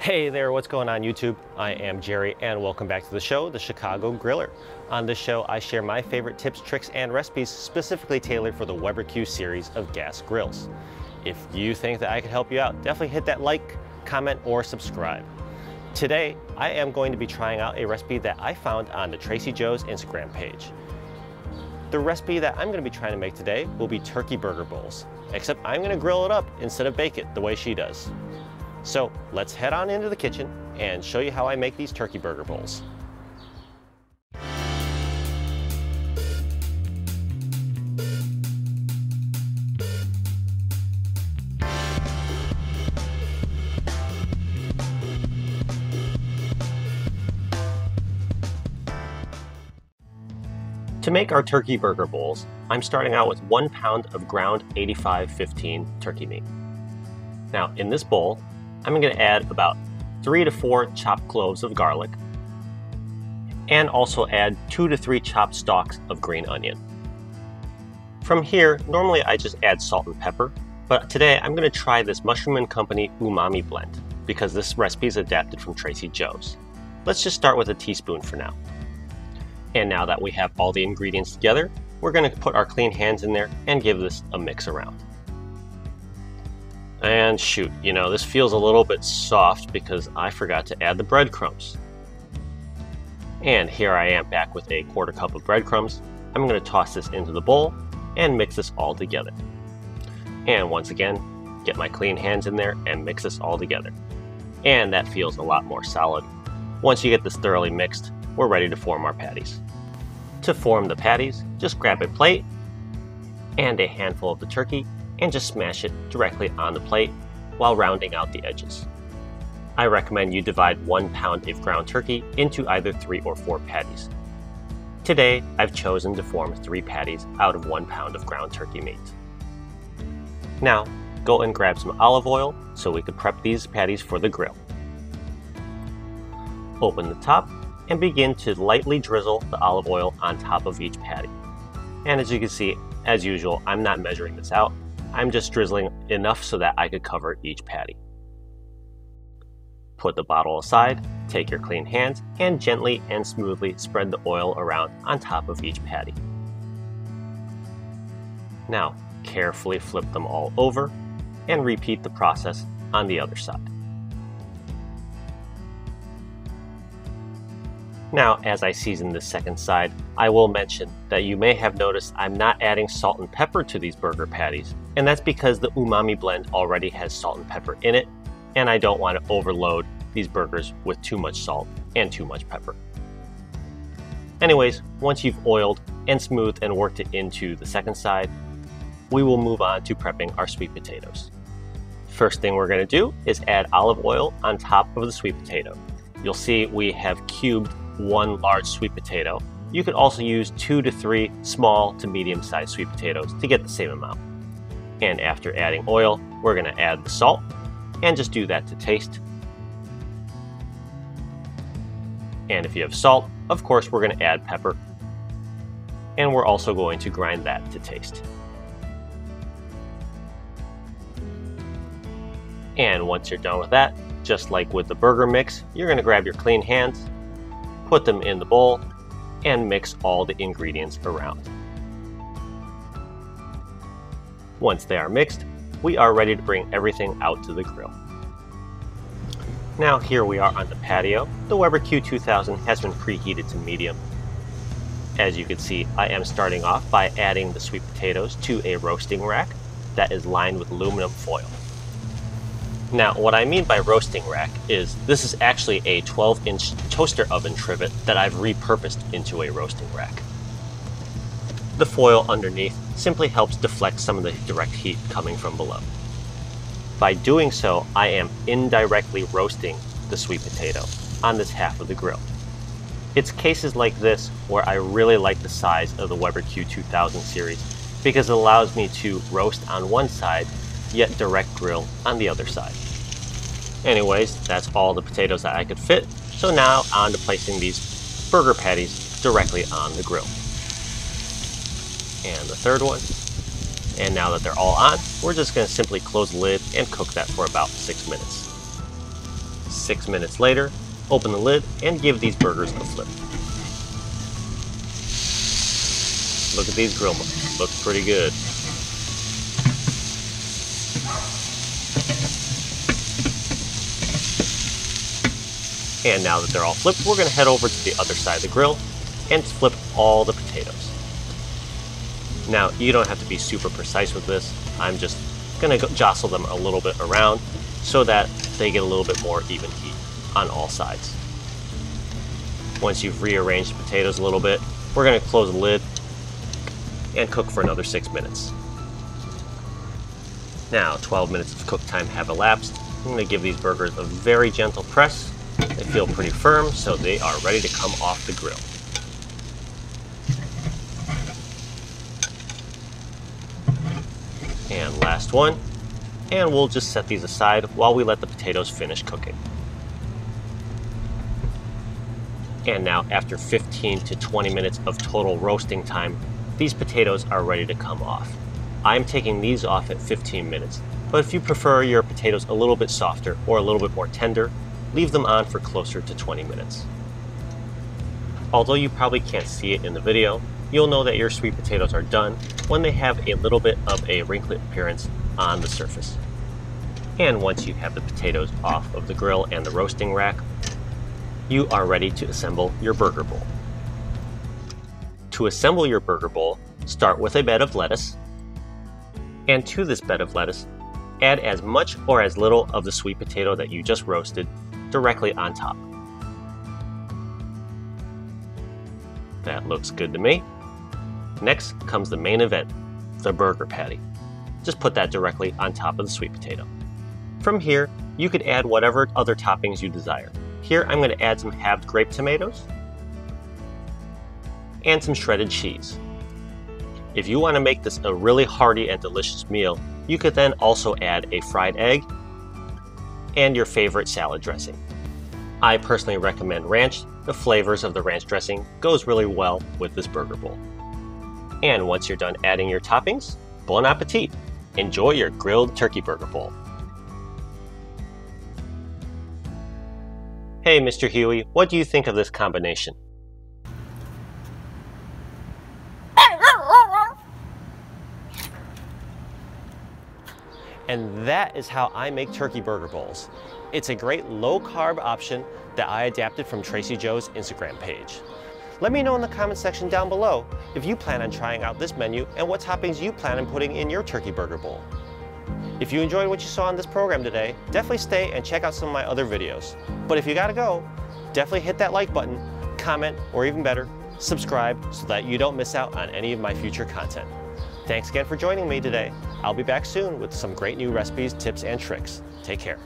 Hey there, what's going on YouTube? I am Jerry and welcome back to the show, The Chicago Griller. On this show, I share my favorite tips, tricks, and recipes specifically tailored for the Weber Q series of gas grills. If you think that I could help you out, definitely hit that like, comment, or subscribe. Today, I am going to be trying out a recipe that I found on the Tracey Joe's Instagram page. The recipe that I'm going to be trying to make today will be turkey burger bowls, except I'm going to grill it up instead of bake it the way she does. So let's head on into the kitchen and show you how I make these turkey burger bowls. To make our turkey burger bowls, I'm starting out with 1 pound of ground 85/15 turkey meat. Now in this bowl, I'm going to add about 3 to 4 chopped cloves of garlic and also add 2 to 3 chopped stalks of green onion. From here, normally I just add salt and pepper, but today I'm going to try this Mushroom & Company umami blend because this recipe is adapted from Tracey Joe's. Let's just start with a teaspoon for now. And now that we have all the ingredients together, we're going to put our clean hands in there and give this a mix around. And shoot, this feels a little bit soft because I forgot to add the breadcrumbs. And here I am back with a 1/4 cup of breadcrumbs. I'm going to toss this into the bowl and mix this all together. And once again, get my clean hands in there and mix this all together. And that feels a lot more solid. Once you get this thoroughly mixed, we're ready to form our patties. To form the patties, just grab a plate and a handful of the turkey and just smash it directly on the plate while rounding out the edges. I recommend you divide 1 pound of ground turkey into either 3 or 4 patties. Today, I've chosen to form 3 patties out of 1 pound of ground turkey meat. Now, go and grab some olive oil so we can prep these patties for the grill. Open the top and begin to lightly drizzle the olive oil on top of each patty. And as you can see, as usual, I'm not measuring this out. I'm just drizzling enough so that I could cover each patty. Put the bottle aside, take your clean hands, and gently and smoothly spread the oil around on top of each patty. Now, carefully flip them all over and repeat the process on the other side. Now, as I season the second side, I will mention that you may have noticed I'm not adding salt and pepper to these burger patties, and that's because the umami blend already has salt and pepper in it, and I don't want to overload these burgers with too much salt and too much pepper. Anyways, once you've oiled and smoothed and worked it into the second side, we will move on to prepping our sweet potatoes. First thing we're going to do is add olive oil on top of the sweet potato. You'll see we have cubed 1 large sweet potato. You could also use 2 to 3 small to medium-sized sweet potatoes to get the same amount. And after adding oil, we're going to add the salt and just do that to taste. And if you have salt, of course, we're going to add pepper. And we're also going to grind that to taste. And once you're done with that, just like with the burger mix, you're going to grab your clean hands, put them in the bowl, and mix all the ingredients around. Once they are mixed, we are ready to bring everything out to the grill. Now here we are on the patio. The Weber Q2000 has been preheated to medium. As you can see, I am starting off by adding the sweet potatoes to a roasting rack that is lined with aluminum foil. Now, what I mean by roasting rack is this is actually a 12-inch toaster oven trivet that I've repurposed into a roasting rack. The foil underneath simply helps deflect some of the direct heat coming from below. By doing so, I am indirectly roasting the sweet potato on this half of the grill. It's cases like this where I really like the size of the Weber Q2000 series because it allows me to roast on one side yet direct grill on the other side. Anyways, that's all the potatoes that I could fit, so now on to placing these burger patties directly on the grill. And the third one. And now that they're all on, we're just going to simply close the lid and cook that for about 6 minutes. 6 minutes later, open the lid and give these burgers a flip. Look at these grill marks. Look pretty good. And now that they're all flipped, we're going to head over to the other side of the grill and flip all the potatoes. Now, you don't have to be super precise with this. I'm just going to jostle them a little bit around so that they get a little bit more even heat on all sides. Once you've rearranged the potatoes a little bit, we're going to close the lid and cook for another 6 minutes. Now, 12 minutes of cook time have elapsed. I'm going to give these burgers a very gentle press. They feel pretty firm, so they are ready to come off the grill. And last one. And we'll just set these aside while we let the potatoes finish cooking. And now, after 15 to 20 minutes of total roasting time, these potatoes are ready to come off. I'm taking these off at 15 minutes, but if you prefer your potatoes a little bit softer or a little bit more tender, leave them on for closer to 20 minutes. Although you probably can't see it in the video, you'll know that your sweet potatoes are done when they have a little bit of a wrinkly appearance on the surface. And once you have the potatoes off of the grill and the roasting rack, you are ready to assemble your burger bowl. To assemble your burger bowl, start with a bed of lettuce, and to this bed of lettuce, add as much or as little of the sweet potato that you just roasted directly on top. That looks good to me. Next comes the main event, the burger patty. Just put that directly on top of the sweet potato. From here, you could add whatever other toppings you desire. Here, I'm going to add some halved grape tomatoes and some shredded cheese. If you want to make this a really hearty and delicious meal, you could then also add a fried egg and your favorite salad dressing. I personally recommend ranch. The flavors of the ranch dressing goes really well with this burger bowl. And once you're done adding your toppings, bon appetit! Enjoy your grilled turkey burger bowl. Hey Mr. Huey, what do you think of this combination? And that is how I make turkey burger bowls. It's a great low-carb option that I adapted from Tracey Joe's Instagram page. Let me know in the comment section down below if you plan on trying out this menu and what toppings you plan on putting in your turkey burger bowl. If you enjoyed what you saw on this program today, definitely stay and check out some of my other videos. But if you gotta go, definitely hit that like button, comment, or even better, subscribe so that you don't miss out on any of my future content. Thanks again for joining me today. I'll be back soon with some great new recipes, tips, and tricks. Take care.